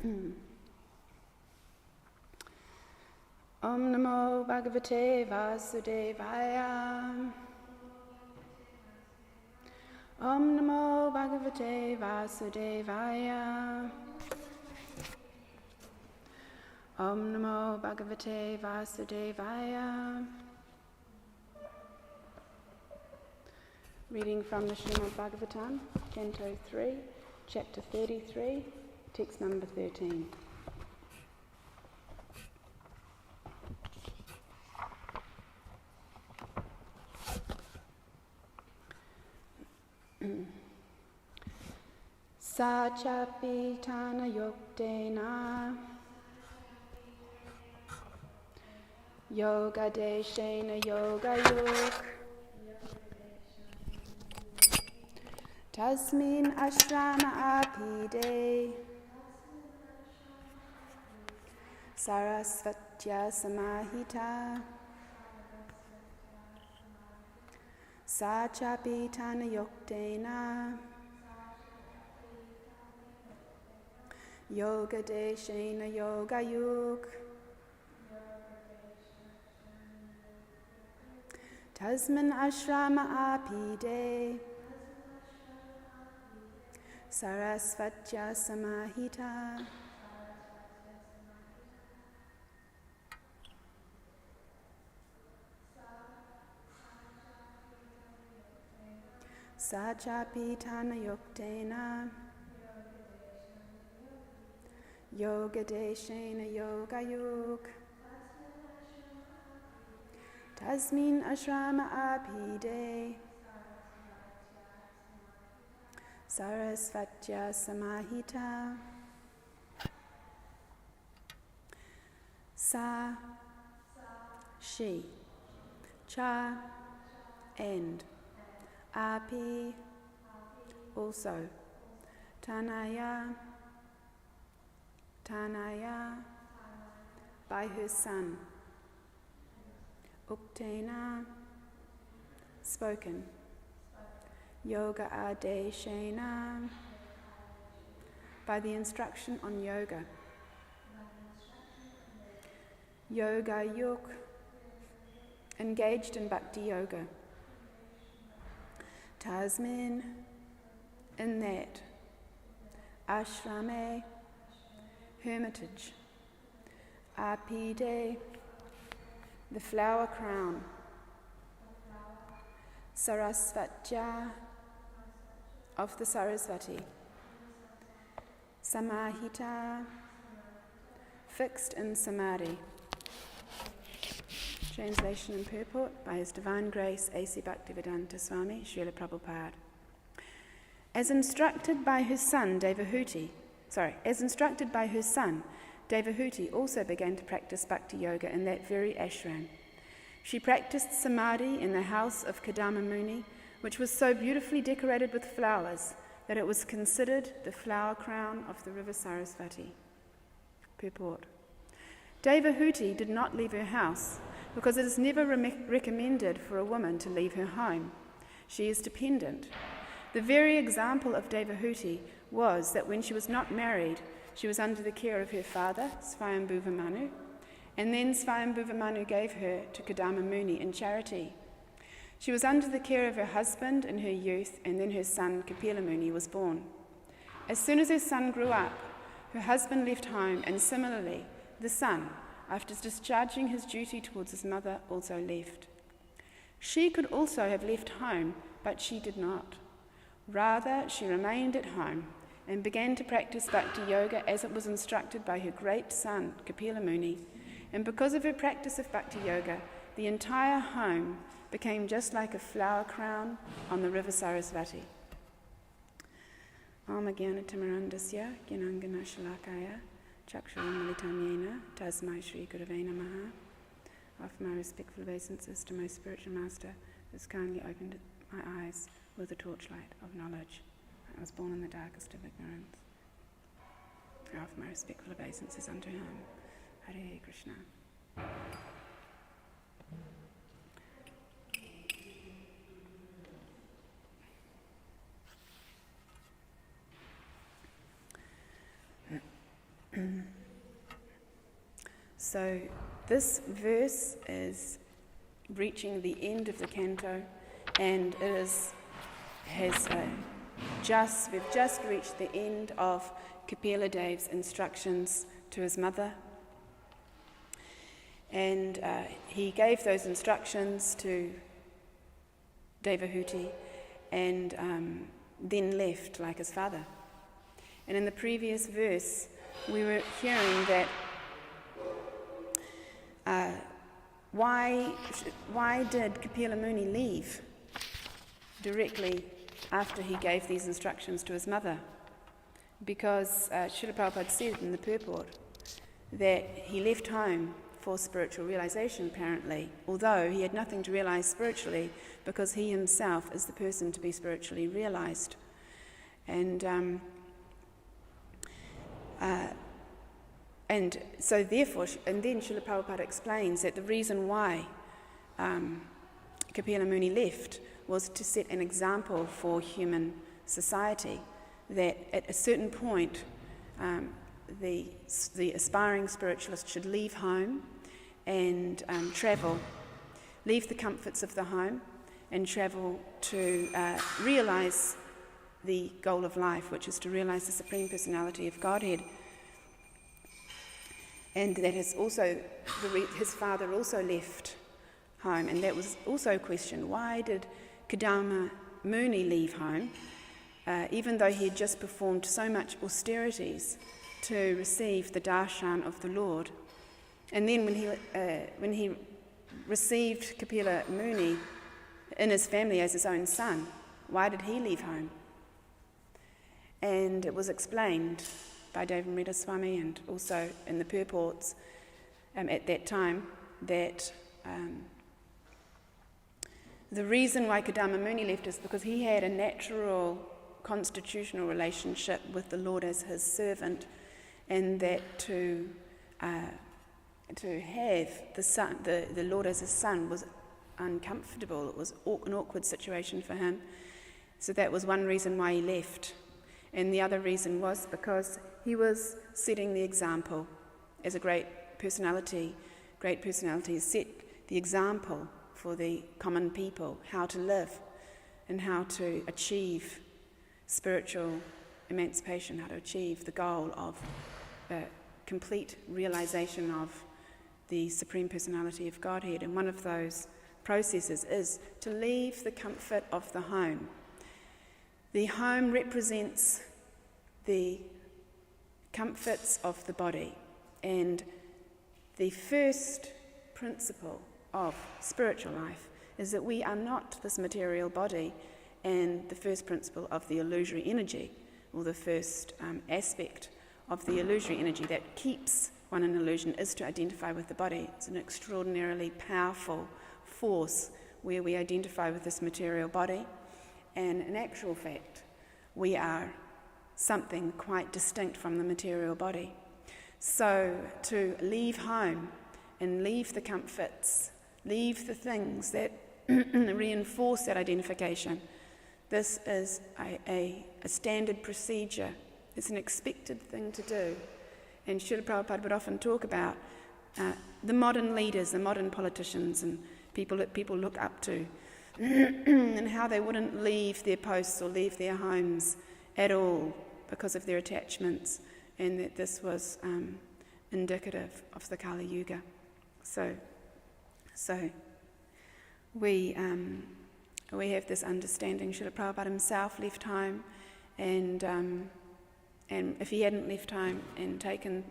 Om Namo Bhagavate Vasudevaya. Om Namo Bhagavate Vasudevaya. Om Namo Bhagavate Vasudevaya. Reading from the Srimad Bhagavatam, Canto 3, Chapter 33, Text number 13. Sachapi Tana Yoktena Yoga Deshena Yoga Yuk Tasmin Ashrama Apide Sarasvatya Samahita Sachapi Tana Yoktena Yoga Deshena Yoga Yuk Tasman Ashrama Apide Sarasvatya Samahita Sachapi Tana Yoktena Yoga Deshena Yoga Yuk Tasmin Ashrama Apide Sarasvatya Samahita Sa She Cha and Api also Tanaya by her son Uktena spoken Yoga Adeshena by the instruction on yoga Yoga Yuk engaged in bhakti yoga Tasmin in that Ashrame hermitage Apide the flower crown Sarasvatya of the Sarasvati Samahita fixed in samadhi. Translation and purport by His Divine Grace A.C. Bhaktivedanta Swami Srila Prabhupada. As instructed by her son Devahuti also began to practice bhakti yoga in that very ashram. She practiced samadhi in the house of Kadama Muni, which was so beautifully decorated with flowers that it was considered the flower crown of the river Sarasvati. Purport. Devahuti did not leave her house because it is never recommended for a woman to leave her home. She is dependent. The very example of Devahuti was that when she was not married, she was under the care of her father, Svayambhuva Manu, and then Svayambhuva Manu gave her to Kadama Muni in charity. She was under the care of her husband in her youth, and then her son Kapila Muni was born. As soon as her son grew up, her husband left home, and similarly, the son, after discharging his duty towards his mother, also left. She could also have left home, but she did not. Rather, she remained at home and began to practice bhakti yoga as it was instructed by her great son, Kapila Muni. And because of her practice of bhakti yoga, the entire home became just like a flower crown on the river Sarasvati. Om Jnana Timirandasya Jnanangana Shalakaya Chakshuram Militanyena Tasmai Shri Gurave Namaha. Offer my respectful obeisances to my spiritual master who has kindly opened my eyes with the torchlight of knowledge. I was born in the darkest of ignorance. I offer my respectful obeisances unto him. Hare Krishna. So this verse is reaching the end of the canto, and we've just reached the end of Kapila Dev's instructions to his mother. And he gave those instructions to Devahuti and then left like his father. And in the previous verse, we were hearing that why did Kapila Muni leave directly after he gave these instructions to his mother? Because Srila Prabhupada said in the purport that he left home for spiritual realization, apparently, although he had nothing to realize spiritually, because he himself is the person to be spiritually realized. And so therefore, and then Srila Prabhupada explains that the reason why Kapila Muni left was to set an example for human society, that at a certain point the aspiring spiritualist should leave home and travel, leave the comforts of the home and travel to realize the goal of life, which is to realize the Supreme Personality of Godhead. And that is also, his father also left home, and that was also a question. Why did Kadama Muni leave home, even though he had just performed so much austerities to receive the darshan of the Lord? And then when he received Kapila Muni in his family as his own son, why did he leave home? And it was explained by Devamrita Swami and also in the purports at that time that the reason why Kadama Muni left is because he had a natural constitutional relationship with the Lord as his servant, and that to have the Lord as his son was uncomfortable. It was an awkward situation for him. So that was one reason why he left. And the other reason was because he was setting the example as a great personality. Great personalities set the example for the common people, how to live and how to achieve spiritual emancipation, how to achieve the goal of complete realization of the Supreme Personality of Godhead. And one of those processes is to leave the comfort of the home. The home represents the comforts of the body, and the first principle of spiritual life is that we are not this material body, and the first principle of the illusory energy, or the first aspect of the illusory energy that keeps one in illusion, is to identify with the body. It's an extraordinarily powerful force where we identify with this material body, and in actual fact we are something quite distinct from the material body. So to leave home and leave the comforts, leave the things that reinforce that identification, this is a standard procedure. It's an expected thing to do. And Srila Prabhupada would often talk about the modern leaders, the modern politicians and people that people look up to, and how they wouldn't leave their posts or leave their homes at all because of their attachments, and that this was indicative of the Kali Yuga. So we have this understanding. Srila Prabhupada himself left home, and if he hadn't left home and taken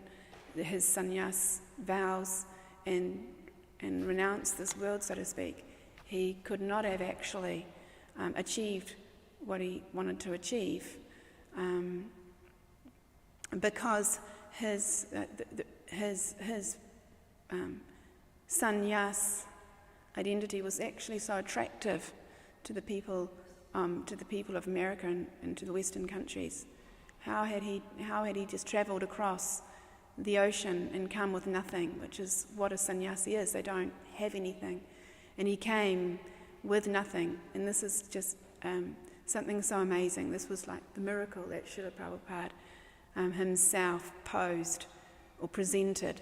his sannyas vows and renounced this world, so to speak, he could not have actually achieved what he wanted to achieve, because his sannyas identity was actually so attractive to the people of America and to the Western countries. How had he just travelled across the ocean and come with nothing, which is what a sannyasi is. They don't have anything. And he came with nothing. And this is just something so amazing. This was like the miracle that Srila Prabhupada himself posed or presented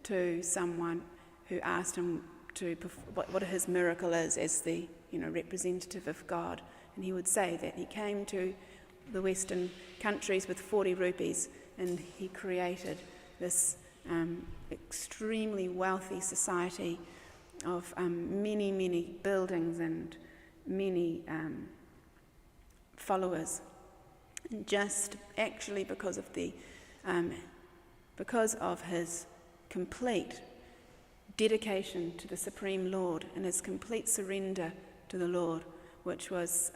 to someone who asked him what his miracle is as the representative of God. And he would say that he came to the Western countries with 40 rupees and he created this extremely wealthy society of many, many buildings and many followers. And just actually because of his complete dedication to the Supreme Lord and his complete surrender to the Lord, which was,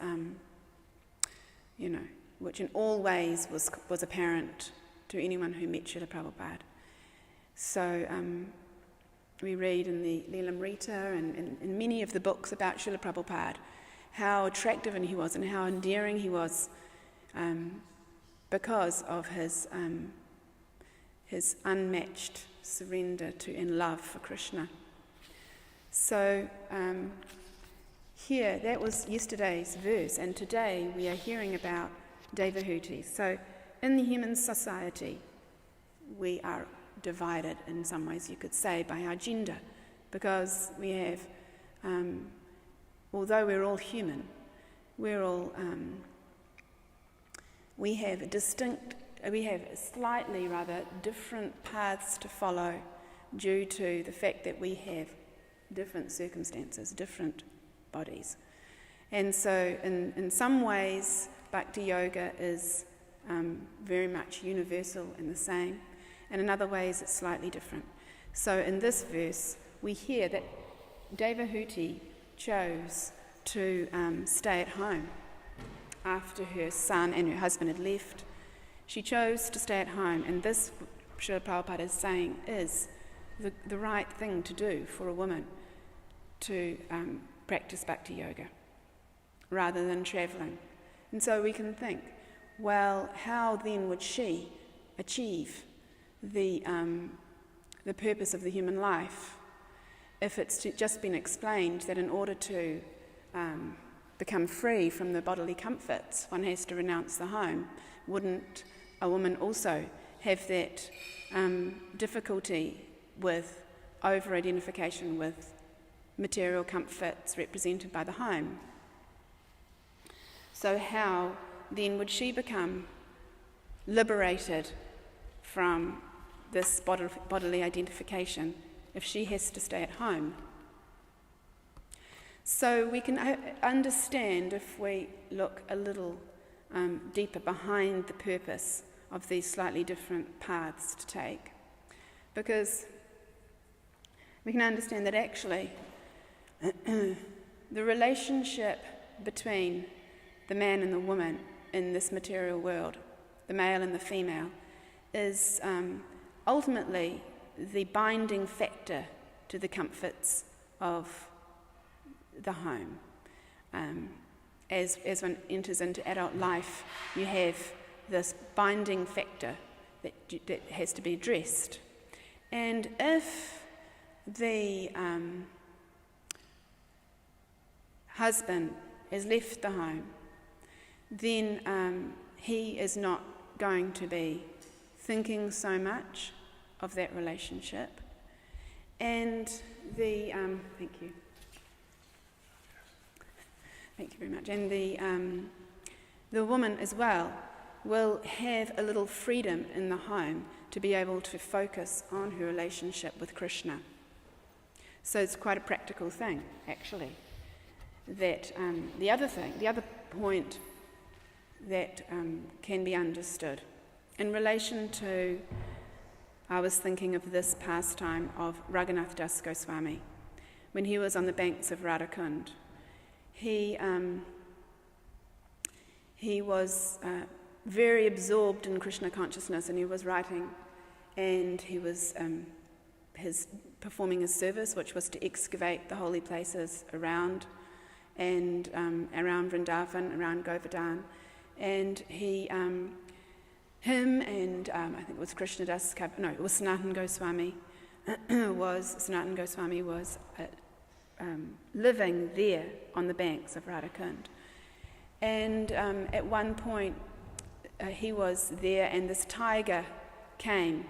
which in all ways was apparent to anyone who met Srila Prabhupada. So we read in the Lilamrita and in many of the books about Srila Prabhupada how attractive he was and how endearing he was because of his unmatched surrender to and love for Krishna. So here, that was yesterday's verse, and today we are hearing about Devahuti. So in the human society, we are divided in some ways, you could say, by our gender, because we have, although we're all human, we have slightly rather different paths to follow due to the fact that we have different circumstances, different bodies. And so in some ways, Bhakti Yoga is very much universal and the same, and in other ways it's slightly different. So in this verse, we hear that Devahuti chose to stay at home after her son and her husband had left. She chose to stay at home, and this, Srila Prabhupada is saying, is the right thing to do for a woman to practice Bhakti Yoga rather than travelling. And so we can think, well, how then would she achieve the purpose of the human life if it's just been explained that in order to become free from the bodily comforts, one has to renounce the home? Wouldn't a woman also have that difficulty with over-identification with material comforts represented by the home? So how then would she become liberated from this bodily identification if she has to stay at home? So we can understand, if we look a little deeper behind the purpose of these slightly different paths to take, because we can understand that actually the relationship between the man and the woman in this material world, the male and the female, is ultimately the binding factor to the comforts of the home. As one enters into adult life, you have this binding factor that has to be addressed. And if the husband has left the home, then he is not going to be thinking so much of that relationship. And thank you very much. And the woman as well will have a little freedom in the home to be able to focus on her relationship with Krishna. So it's quite a practical thing, actually. That the other point that can be understood in relation to, I was thinking of this pastime of Raghunath Das Goswami when he was on the banks of Radhakund. He was very absorbed in Krishna consciousness, and he was writing, and he was performing his service, which was to excavate the holy places around and around Vrindavan, around Govardhan, and him and I think it was Krishnadas, it was Sanatana Goswami. Sanatana Goswami was living there on the banks of Radhakund, and at one point he was there, and this tiger came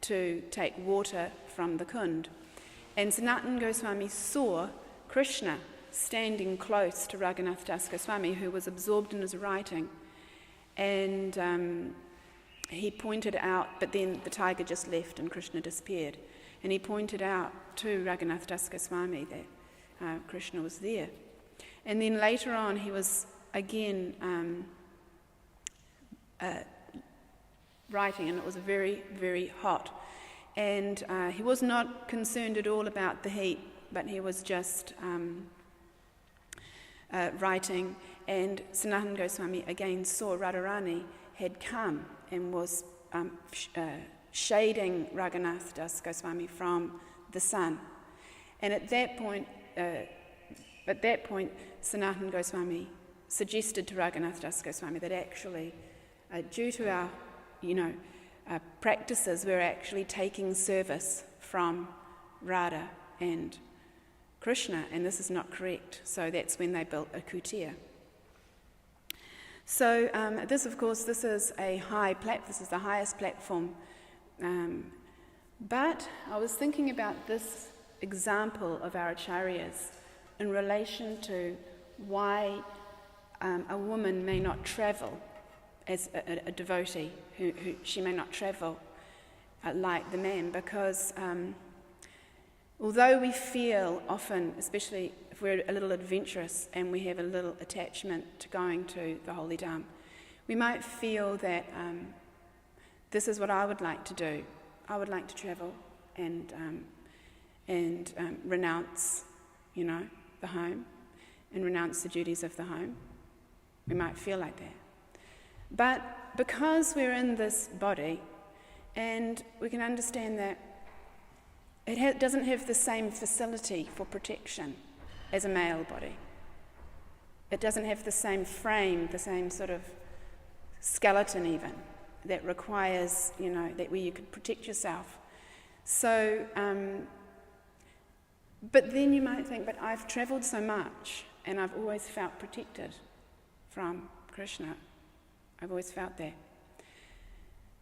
to take water from the Kund. And Sanatana Goswami saw Krishna standing close to Raghunath Das Goswami, who was absorbed in his writing. And he pointed out, but then the tiger just left and Krishna disappeared. And he pointed out to Raghunath Das Goswami that Krishna was there. And then later on he was again writing, and it was very, very hot. And he was not concerned at all about the heat, but he was just writing. And Sanatana Goswami again saw Radharani had come and was shading Raghunath Das Goswami from the sun. And at that point, Sanatana Goswami suggested to Raghunath Das Goswami that actually, due to our, practices, we're actually taking service from Radha and Krishna, and this is not correct. So that's when they built a kutir. So this is a this is the highest platform. But I was thinking about this example of our acharyas in relation to why a woman may not travel as a devotee, who she may not travel like the man, because although we feel often, especially if we're a little adventurous and we have a little attachment to going to the Holy Dham, we might feel that this is what I would like to do. I would like to travel and renounce, the home, and renounce the duties of the home. We might feel like that. But because we're in this body, and we can understand that it doesn't have the same facility for protection as a male body. It doesn't have the same frame, the same sort of skeleton even, that requires, that where you could protect yourself. So, but then you might think, but I've travelled so much and I've always felt protected from Krishna. I've always felt that.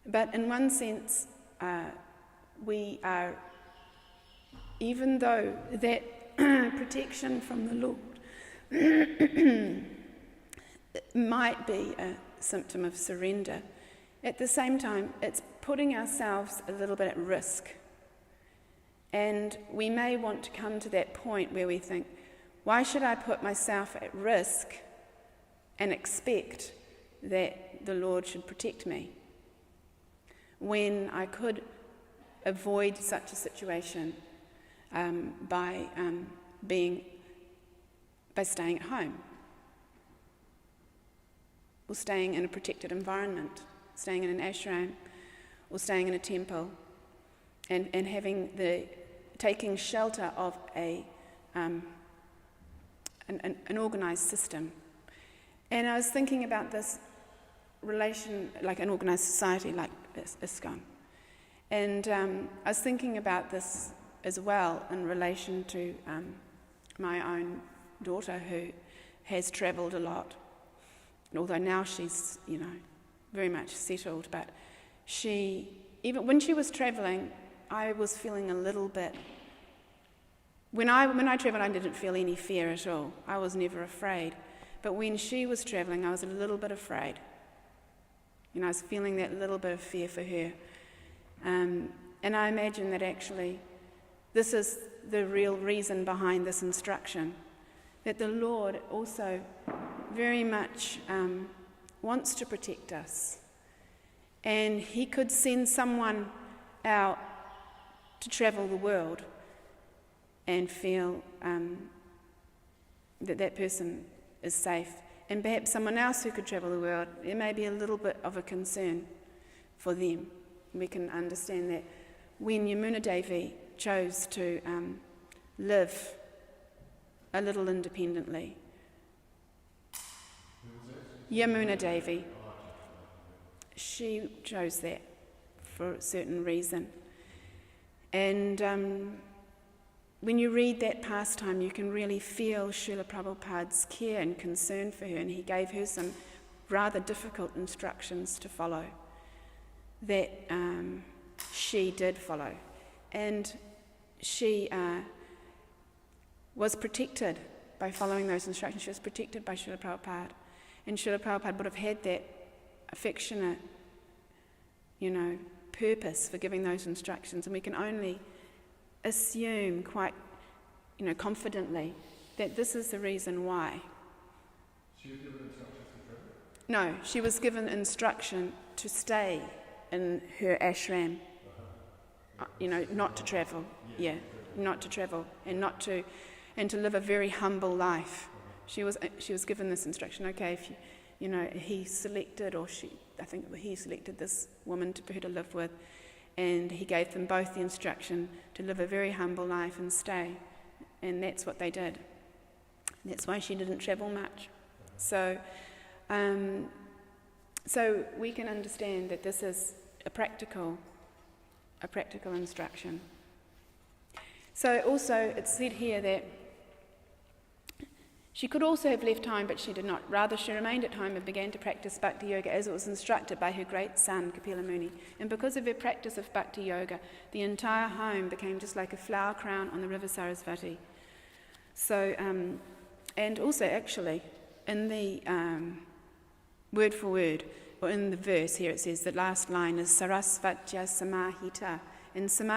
But in one sense, we are, even though that protection from the Lord might be a symptom of surrender, at the same time, it's putting ourselves a little bit at risk. And we may want to come to that point where we think, why should I put myself at risk and expect that the Lord should protect me, when I could avoid such a situation by staying at home, or staying in a protected environment, staying in an ashram, or staying in a temple, and taking shelter of an organised system. And I was thinking about this relation, like an organised society like ISKCON. And I was thinking about this as well in relation to my own daughter, who has travelled a lot. And although now she's, very much settled, but even when she was travelling, I was feeling a little bit. When I travelled, I didn't feel any fear at all. I was never afraid. But when she was travelling, I was a little bit afraid. I was feeling that little bit of fear for her. And I imagine that actually this is the real reason behind this instruction, that the Lord also very much wants to protect us. And he could send someone out to travel the world and feel that person is safe. And perhaps someone else who could travel the world, there may be a little bit of a concern for them. We can understand that when Yamuna Devi chose to live a little independently. Yamuna Devi, she chose that for a certain reason. And when you read that pastime, you can really feel Srila Prabhupada's care and concern for her, and he gave her some rather difficult instructions to follow. That she did follow. And she was protected by following those instructions. She was protected by Srila Prabhupada. And Srila Prabhupada would have had that affectionate, purpose for giving those instructions. And we can only assume quite, confidently that this is the reason why. She was given instructions to travel? No, she was given instruction to stay in her ashram. Not to travel. Not to travel, and to live a very humble life. She was given this instruction. Okay, if he selected, I think he selected this woman for her to live with, and he gave them both the instruction to live a very humble life and stay, and that's what they did. That's why she didn't travel much. So we can understand that this is a practical instruction. So also it's said here that she could also have left home, but she did not. Rather, she remained at home and began to practice Bhakti Yoga as it was instructed by her great son, Kapila Muni. And because of her practice of Bhakti Yoga, the entire home became just like a flower crown on the river Sarasvati. So, and also actually, in the word for word, or in the verse here, it says the last line is Sarasvatya Samahita. And Samahita